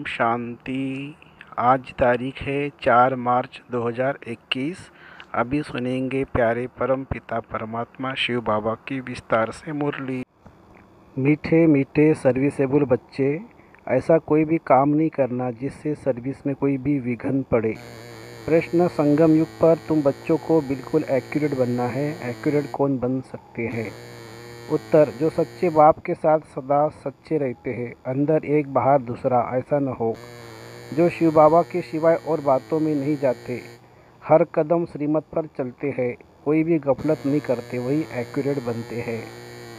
ओम शांति। आज तारीख है 4 मार्च 2021। अभी सुनेंगे प्यारे परम पिता परमात्मा शिव बाबा की विस्तार से मुरली। मीठे मीठे सर्विसेबल बच्चे, ऐसा कोई भी काम नहीं करना जिससे सर्विस में कोई भी विघ्न पड़े। प्रश्न: संगम युग पर तुम बच्चों को बिल्कुल एक्यूरेट बनना है। एक्यूरेट कौन बन सकते हैं? उत्तर: जो सच्चे बाप के साथ सदा सच्चे रहते हैं, अंदर एक बाहर दूसरा, ऐसा न हो। जो शिव बाबा के सिवाय और बातों में नहीं जाते, हर कदम श्रीमत पर चलते हैं, कोई भी गफलत नहीं करते, वही एक्यूरेट बनते हैं।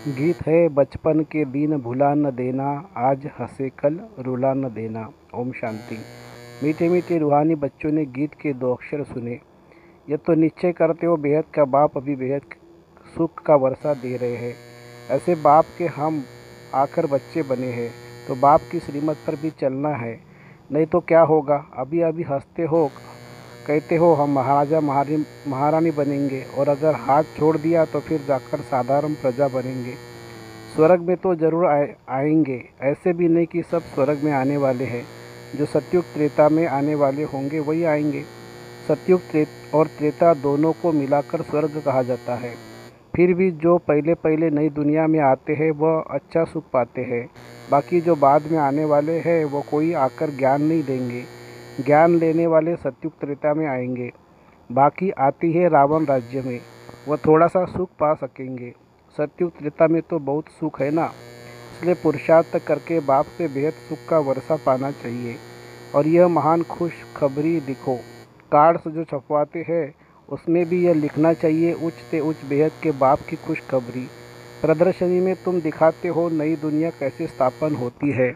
गीत है: बचपन के दिन भुला न देना, आज हंसे कल रुला न देना। ओम शांति। मीठे मीठे रूहानी बच्चों ने गीत के 2 अक्षर सुने। यह तो निश्चय करते हो बेहद का बाप अभी बेहद सुख का वर्षा दे रहे हैं। ऐसे बाप के हम आकर बच्चे बने हैं, तो बाप की श्रीमत पर भी चलना है, नहीं तो क्या होगा। अभी अभी हंसते हो, कहते हो हम महाराजा महारानी बनेंगे, और अगर हाथ छोड़ दिया तो फिर जाकर साधारण प्रजा बनेंगे। स्वर्ग में तो जरूर आएंगे, ऐसे भी नहीं कि सब स्वर्ग में आने वाले हैं। जो सतयुग त्रेता में आने वाले होंगे वही आएंगे। सतयुग और त्रेता दोनों को मिलाकर स्वर्ग कहा जाता है। फिर भी जो पहले पहले नई दुनिया में आते हैं वह अच्छा सुख पाते हैं। बाकी जो बाद में आने वाले हैं वो कोई आकर ज्ञान नहीं देंगे। ज्ञान लेने वाले सतयुग त्रेता में आएंगे। बाकी आती है रावण राज्य में, वह थोड़ा सा सुख पा सकेंगे। सतयुग त्रेता में तो बहुत सुख है ना, इसलिए पुरुषार्थ करके बाप से बेहद सुख का वर्षा पाना चाहिए। और यह महान खुशखबरी लिखो। कार्ड्स जो छपवाते हैं उसमें भी यह लिखना चाहिए, उच्च से उच्च बेहद के बाप की खुशखबरी। प्रदर्शनी में तुम दिखाते हो नई दुनिया कैसे स्थापन होती है,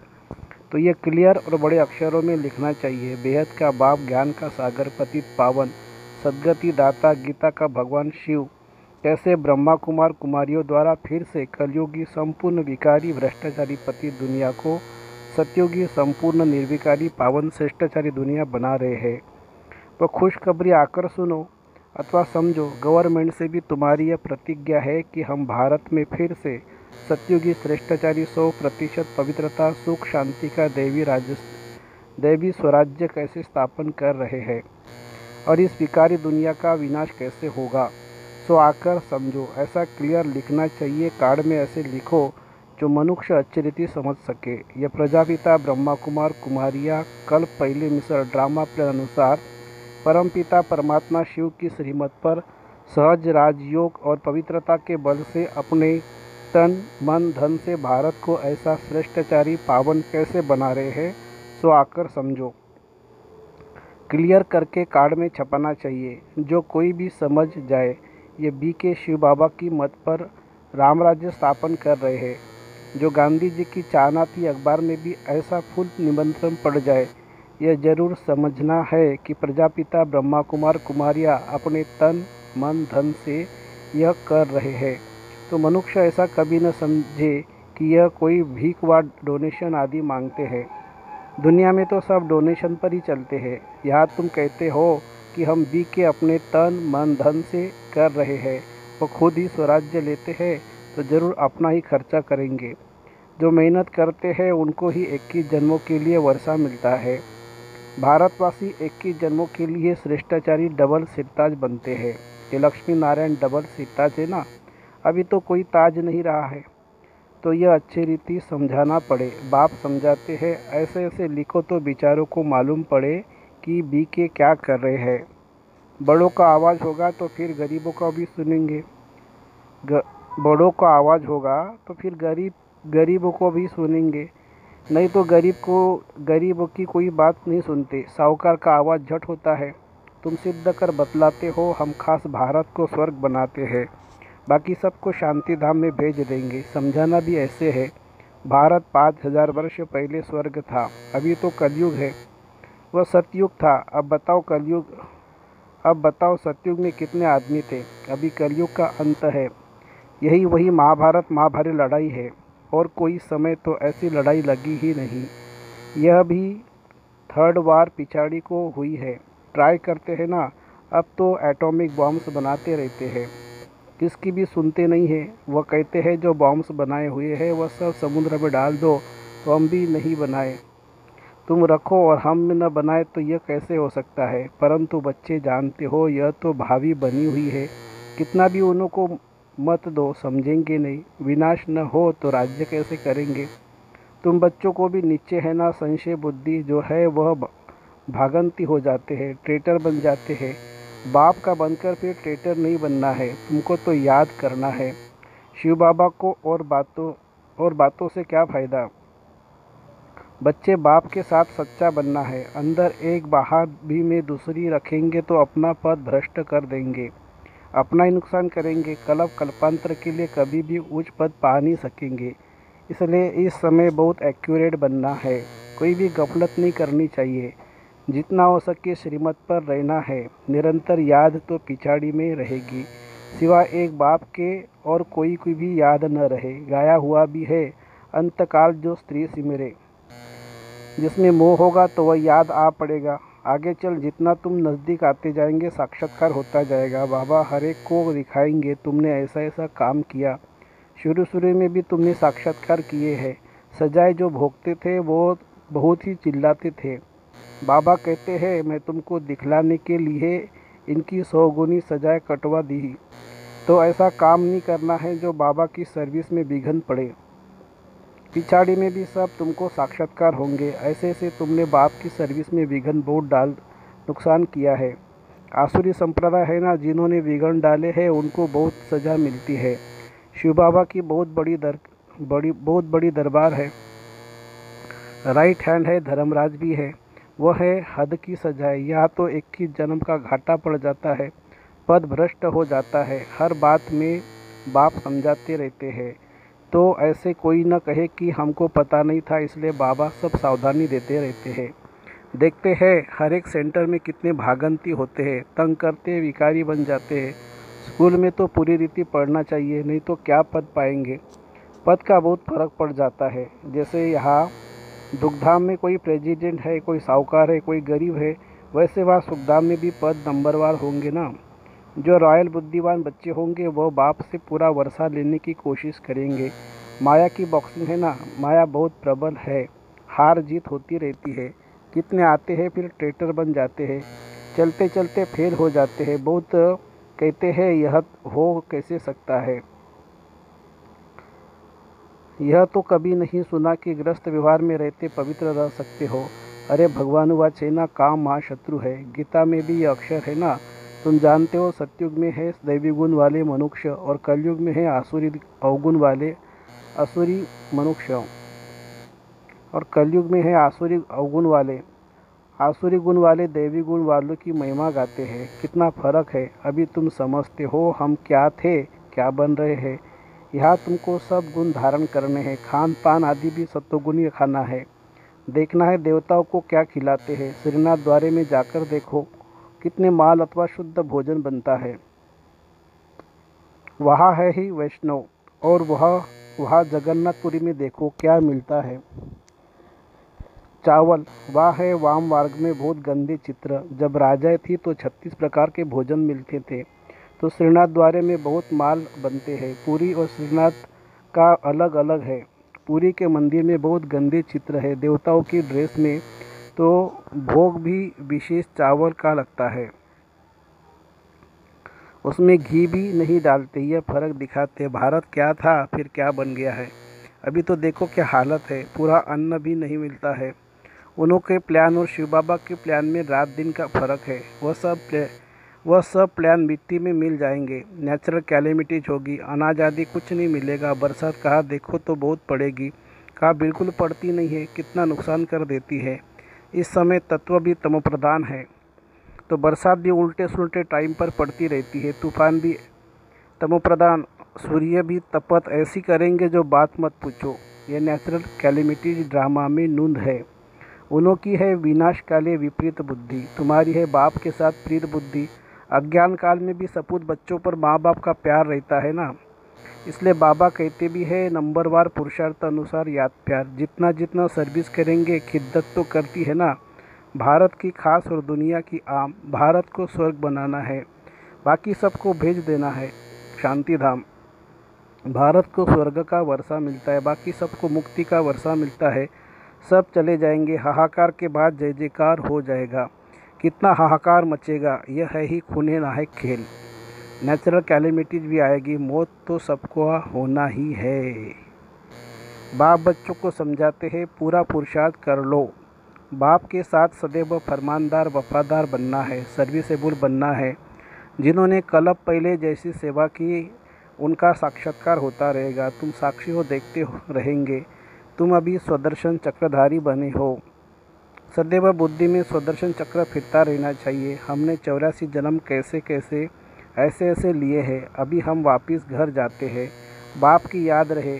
तो यह क्लियर और बड़े अक्षरों में लिखना चाहिए। बेहद का बाप ज्ञान का सागर पतित पावन सद्गति दाता गीता का भगवान शिव कैसे ब्रह्मा कुमार कुमारियों द्वारा फिर से कलयुगी संपूर्ण विकारी भ्रष्टाचारी पतित दुनिया को सत्युगी संपूर्ण निर्विकारी पावन श्रेष्ठाचारी दुनिया बना रहे हैं। तो खुशखबरी आकर सुनो अथवा समझो। गवर्नमेंट से भी तुम्हारी यह प्रतिज्ञा है कि हम भारत में फिर से सत्युगी श्रेष्ठाचारी 100% पवित्रता सुख शांति का दैवी स्वराज्य कैसे स्थापन कर रहे हैं, और इस विकारी दुनिया का विनाश कैसे होगा। सो आकर समझो। ऐसा क्लियर लिखना चाहिए। कार्ड में ऐसे लिखो जो मनुष्य अच्छी रीति समझ सके। यह प्रजापिता ब्रह्मा कुमार कुमारियाँ कल पहले मिस्र ड्रामा प्लान अनुसार परमपिता परमात्मा शिव की श्रीमत पर सहज राजयोग और पवित्रता के बल से अपने तन मन धन से भारत को ऐसा श्रेष्ठाचारी पावन कैसे बना रहे हैं, सो आकर समझो। क्लियर करके कार्ड में छपाना चाहिए, जो कोई भी समझ जाए। ये BK शिव बाबा की मत पर राम राज्य स्थापन कर रहे हैं। जो गांधी जी की चाहना थी अखबार में भी ऐसा फुल निमंत्रण पड़ जाए। यह जरूर समझना है कि प्रजापिता ब्रह्मा कुमार कुमारियाँ अपने तन मन धन से यह कर रहे हैं। तो मनुष्य ऐसा कभी न समझे कि यह कोई भीख व डोनेशन आदि मांगते हैं। दुनिया में तो सब डोनेशन पर ही चलते हैं। यहाँ तुम कहते हो कि हम BK अपने तन मन धन से कर रहे हैं, वो खुद ही स्वराज्य लेते हैं तो ज़रूर अपना ही खर्चा करेंगे। जो मेहनत करते हैं उनको ही 21 जन्मों के लिए वर्षा मिलता है। भारतवासी 21 जन्मों के लिए श्रेष्ठाचारी डबल सिरताज बनते हैं। ये लक्ष्मी नारायण डबल सिरताज है ना, अभी तो कोई ताज नहीं रहा है, तो यह अच्छी रीति समझाना पड़े। बाप समझाते हैं, ऐसे ऐसे लिखो तो बेचारों को मालूम पड़े कि BK क्या कर रहे हैं। बड़ों का आवाज़ होगा तो फिर गरीबों का भी सुनेंगे। बड़ों का आवाज़ होगा तो फिर गरीबों को भी सुनेंगे, नहीं तो गरीबों की कोई बात नहीं सुनते। साहूकार का आवाज़ झट होता है। तुम सिद्ध कर बतलाते हो हम खास भारत को स्वर्ग बनाते हैं, बाकी सबको शांति धाम में भेज देंगे। समझाना भी ऐसे है, भारत 5000 वर्ष पहले स्वर्ग था, अभी तो कलयुग है। वह सतयुग था, अब बताओ सतयुग में कितने आदमी थे। अभी कलयुग का अंत है। यही वही महाभारत महाभारी लड़ाई है, और कोई समय तो ऐसी लड़ाई लगी ही नहीं। यह भी 3rd वार पिछाड़ी को हुई है। ट्राई करते हैं ना, अब तो एटॉमिक बॉम्ब्स बनाते रहते हैं, किसकी भी सुनते नहीं है। वह कहते हैं जो बॉम्ब्स बनाए हुए हैं वह सब समुद्र में डाल दो, तो हम भी नहीं बनाए। तुम रखो और हम न बनाए तो यह कैसे हो सकता है। परंतु बच्चे जानते हो यह तो भावी बनी हुई है, कितना भी उनको मत दो समझेंगे नहीं। विनाश न हो तो राज्य कैसे करेंगे। तुम बच्चों को भी नीचे है ना, संशय बुद्धि जो है वह भागंती हो जाते हैं, ट्रेटर बन जाते हैं। बाप का बनकर फिर ट्रेटर नहीं बनना है, तुमको तो याद करना है शिव बाबा को। और बातों से क्या फ़ायदा। बच्चे बाप के साथ सच्चा बनना है। अंदर एक बाहर भी में दूसरी रखेंगे तो अपना पद भ्रष्ट कर देंगे, अपना ही नुकसान करेंगे। कल्पांतर के लिए कभी भी उच्च पद पा नहीं सकेंगे। इसलिए इस समय बहुत एक्यूरेट बनना है, कोई भी गफलत नहीं करनी चाहिए। जितना हो सके श्रीमत पर रहना है। निरंतर याद तो पिछाड़ी में रहेगी, सिवाय एक बाप के और कोई भी याद न रहे। गाया हुआ भी है, अंतकाल जो स्त्री सिमरे, जिसमें मोह होगा तो वह याद आ पड़ेगा। आगे चल जितना तुम नज़दीक आते जाएंगे साक्षात्कार होता जाएगा। बाबा हर एक को दिखाएंगे तुमने ऐसा ऐसा काम किया। शुरू में भी तुमने साक्षात्कार किए हैं। सजाएं जो भोगते थे वो बहुत ही चिल्लाते थे। बाबा कहते हैं मैं तुमको दिखलाने के लिए इनकी 100 गुनी सजाएं कटवा दी। तो ऐसा काम नहीं करना है जो बाबा की सर्विस में विघ्न पड़े। पिछाड़ी में भी सब तुमको साक्षात्कार होंगे। ऐसे ऐसे तुमने बाप की सर्विस में विघ्न बहुत डाल नुकसान किया है। आसुरी संप्रदाय है ना, जिन्होंने विघ्न डाले हैं उनको बहुत सज़ा मिलती है। शिव बाबा की बहुत बड़ी दरबार है। राइट हैंड है, धर्मराज भी है। वह है हद की सजाए। यहाँ तो 21 जन्म का घाटा पड़ जाता है, पद भ्रष्ट हो जाता है। हर बात में बाप समझाते रहते हैं, तो ऐसे कोई न कहे कि हमको पता नहीं था। इसलिए बाबा सब सावधानी देते रहते हैं। देखते हैं हर एक सेंटर में कितने भागंती होते हैं, तंग करते विकारी बन जाते हैं। स्कूल में तो पूरी रीति पढ़ना चाहिए, नहीं तो क्या पद पाएंगे। पद का बहुत फर्क पड़ जाता है। जैसे यहाँ दुखधाम में कोई प्रेसिडेंट है, कोई साहूकार है, कोई गरीब है, वैसे वहाँ सुखधाम में भी पद नंबरवार होंगे ना। जो रॉयल बुद्धिमान बच्चे होंगे वह बाप से पूरा वर्षा लेने की कोशिश करेंगे। माया की बॉक्सिंग है ना, माया बहुत प्रबल है, हार जीत होती रहती है। कितने आते हैं फिर ट्रेटर बन जाते हैं, चलते चलते फेल हो जाते हैं। बहुत कहते हैं यह हो कैसे सकता है। यह तो कभी नहीं सुना कि ग्रस्त व्यवहार में रहते पवित्र रह सकते हो। अरे भगवान वाचे ना, काम महाशत्रु है। गीता में भी यह अक्षर है ना, तुम जानते हो। सतयुग में है दैवी गुण वाले मनुष्य और कलयुग में है आसुरी अवगुण वाले असुरी मनुष्य, और कलयुग में है आसुरी अवगुण वाले। आसुरी गुण वाले दैवी गुण वालों की महिमा गाते हैं। कितना फर्क है, अभी तुम समझते हो हम क्या थे, क्या बन रहे हैं। यहाँ तुमको सब गुण धारण करने हैं। खान पान आदि भी सत्वगुणी खाना है। देखना है देवताओं को क्या खिलाते हैं। श्रीनाथ द्वारे में जाकर देखो कितने माल अथवा शुद्ध भोजन बनता है। वहाँ है ही वैष्णव। और वहाँ जगन्नाथपुरी में देखो क्या मिलता है। चावल। वहाँ है वाम मार्ग में बहुत गंदे चित्र। जब राजाएं थी तो 36 प्रकार के भोजन मिलते थे। तो श्रीनाथ द्वारे में बहुत माल बनते हैं। पुरी और श्रीनाथ का अलग अलग है। पुरी के मंदिर में बहुत गंदे चित्र है। देवताओं की ड्रेस में तो भोग भी विशेष चावल का लगता है, उसमें घी भी नहीं डालते। यह फर्क दिखाते भारत क्या था फिर क्या बन गया है। अभी तो देखो क्या हालत है, पूरा अन्न भी नहीं मिलता है। उन्हों के प्लान और शिव बाबा के प्लान में रात दिन का फर्क है। वह सब प्लान मिट्टी में मिल जाएंगे। नेचुरल कैलेमिटीज होगी, अनाज आदि कुछ नहीं मिलेगा। बरसात कहाँ देखो तो बहुत पड़ेगी, कहाँ बिल्कुल पड़ती नहीं है, कितना नुकसान कर देती है। इस समय तत्व भी तमोप्रधान है, तो बरसात भी उल्टे सुलटे टाइम पर पड़ती रहती है। तूफान भी तमोप्रधान, सूर्य भी तपत ऐसी करेंगे जो बात मत पूछो। यह नेचुरल कैलेमिटीज ड्रामा में नूंद है। उन्हों की है विनाश काले विपरीत बुद्धि, तुम्हारी है बाप के साथ प्रीत बुद्धि। अज्ञान काल में भी सपूत बच्चों पर माँ बाप का प्यार रहता है ना, इसलिए बाबा कहते भी है नंबरवार पुरुषार्थ अनुसार याद प्यार। जितना जितना सर्विस करेंगे, खिद्दत तो करती है ना। भारत की खास और दुनिया की आम। भारत को स्वर्ग बनाना है, बाकी सबको भेज देना है शांति धाम। भारत को स्वर्ग का वर्षा मिलता है, बाकी सबको मुक्ति का वर्षा मिलता है। सब चले जाएंगे, हाहाकार के बाद जय जयकार हो जाएगा। कितना हाहाकार मचेगा, यह है ही खूने नाहक खेल। नेचुरल कैलेमिटीज भी आएगी, मौत तो सबको होना ही है। बाप बच्चों को समझाते हैं, पूरा पुरुषार्थ कर लो। बाप के साथ सदैव फरमानदार वफादार बनना है, सर्विसेबल बनना है। जिन्होंने कल्प पहले जैसी सेवा की उनका साक्षात्कार होता रहेगा। तुम साक्षी हो, देखते हो रहेंगे। तुम अभी स्वदर्शन चक्रधारी बने हो। सदैव बुद्धि में स्वदर्शन चक्र फिरता रहना चाहिए। हमने 84 जन्म कैसे कैसे ऐसे ऐसे लिए हैं। अभी हम वापस घर जाते हैं। बाप की याद रहे,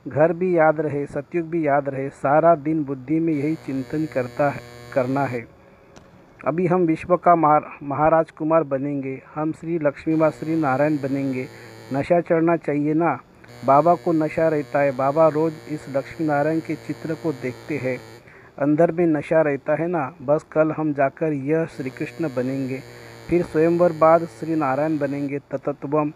घर भी याद रहे, सतयुग भी याद रहे। सारा दिन बुद्धि में यही चिंतन करना है। अभी हम विश्व का महाराज कुमार बनेंगे। हम श्री लक्ष्मी माँ श्री नारायण बनेंगे। नशा चढ़ना चाहिए ना। बाबा को नशा रहता है। बाबा रोज़ इस लक्ष्मी नारायण के चित्र को देखते हैं। अंदर में नशा रहता है ना। बस कल हम जाकर यह श्री कृष्ण बनेंगे, फिर स्वयंवर बाद श्री नारायण बनेंगे। ततत्वम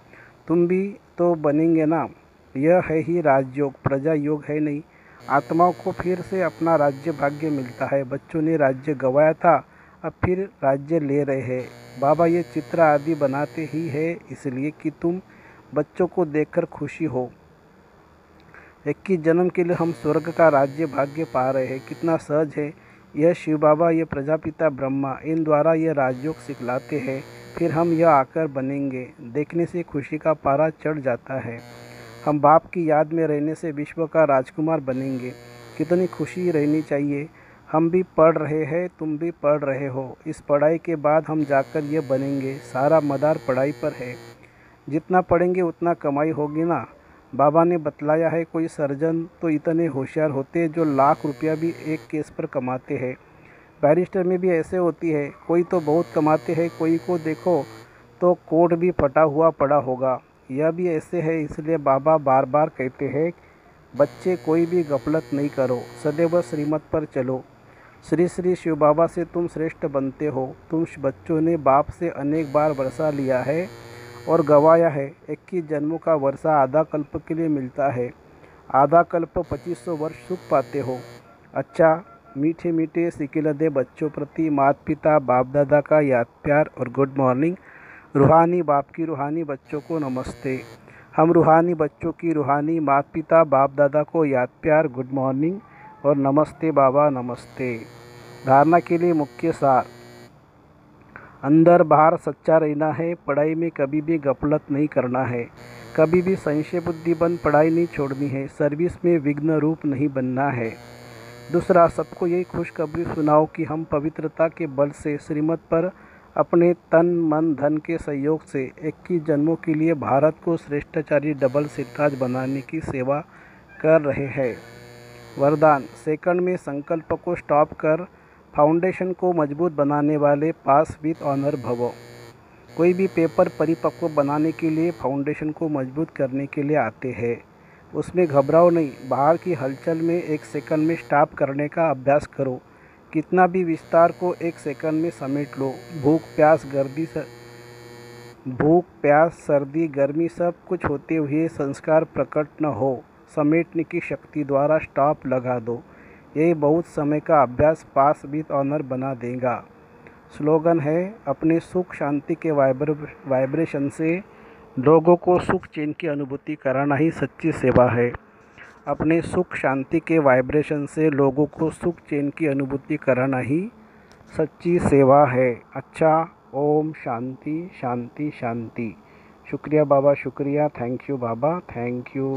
तुम भी तो बनेंगे ना। यह है ही राजयोग, प्रजा योग है नहीं। आत्माओं को फिर से अपना राज्य भाग्य मिलता है। बच्चों ने राज्य गंवाया था, अब फिर राज्य ले रहे हैं। बाबा ये चित्र आदि बनाते ही है इसलिए कि तुम बच्चों को देखकर खुशी हो। 21 जन्म के लिए हम स्वर्ग का राज्य भाग्य पा रहे हैं। कितना सहज है। यह शिव बाबा, यह प्रजापिता ब्रह्मा, इन द्वारा यह राजयोग सिखलाते हैं। फिर हम यह आकर बनेंगे। देखने से खुशी का पारा चढ़ जाता है। हम बाप की याद में रहने से विश्व का राजकुमार बनेंगे। कितनी खुशी रहनी चाहिए। हम भी पढ़ रहे हैं, तुम भी पढ़ रहे हो। इस पढ़ाई के बाद हम जाकर ये बनेंगे। सारा मदार पढ़ाई पर है। जितना पढ़ेंगे उतना कमाई होगी ना। बाबा ने बतलाया है, कोई सर्जन तो इतने होशियार होते हैं जो लाख रुपया भी एक केस पर कमाते हैं। बैरिस्टर में भी ऐसे होती है। कोई तो बहुत कमाते हैं, कोई को देखो तो कोट भी फटा हुआ पड़ा होगा। यह भी ऐसे है। इसलिए बाबा बार बार कहते हैं, बच्चे कोई भी गफलत नहीं करो, सदैव श्रीमत पर चलो। श्री श्री शिव बाबा से तुम श्रेष्ठ बनते हो। तुम बच्चों ने बाप से अनेक बार वर्षा लिया है और गवाया है। 21 जन्मों का वर्षा आधा कल्प के लिए मिलता है। आधा कल्प 2500 वर्ष सुख पाते हो। अच्छा, मीठे मीठे सिकिलदे बच्चों प्रति माता पिता बाप दादा का याद प्यार और गुड मॉर्निंग। रूहानी बाप की रूहानी बच्चों को नमस्ते। हम रूहानी बच्चों की रूहानी माता पिता बाप दादा को याद प्यार, गुड मॉर्निंग और नमस्ते बाबा, नमस्ते। धारणा के लिए मुख्य सार, अंदर बाहर सच्चा रहना है। पढ़ाई में कभी भी गफलत नहीं करना है। कभी भी संशय बुद्धि बन पढ़ाई नहीं छोड़नी है। सर्विस में विघ्न रूप नहीं बनना है। दूसरा, सबको यही खुशखबरी सुनाओ कि हम पवित्रता के बल से श्रीमत पर अपने तन मन धन के सहयोग से 21 जन्मों के लिए भारत को श्रेष्ठाचारी डबल सिरताज बनाने की सेवा कर रहे हैं। वरदान, सेकंड में संकल्प को स्टॉप कर फाउंडेशन को मजबूत बनाने वाले पास विद ऑनर भवो। कोई भी पेपर परिपक्व बनाने के लिए फाउंडेशन को मजबूत करने के लिए आते हैं। उसमें घबराओ नहीं। बाहर की हलचल में 1 सेकंड में स्टॉप करने का अभ्यास करो। कितना भी विस्तार को 1 सेकंड में समेट लो। भूख प्यास सर्दी गर्मी सब कुछ होते हुए संस्कार प्रकट न हो, समेटने की शक्ति द्वारा स्टॉप लगा दो। यही बहुत समय का अभ्यास पास विद ऑनर बना देगा। स्लोगन है, अपने सुख शांति के वाइब्रेशन से लोगों को सुख चैन की अनुभूति कराना ही सच्ची सेवा है। अपने सुख शांति के वाइब्रेशन से लोगों को सुख चैन की अनुभूति कराना ही सच्ची सेवा है। अच्छा, ओम शांति शांति शांति। शुक्रिया बाबा, शुक्रिया। Thank you Baba, thank you.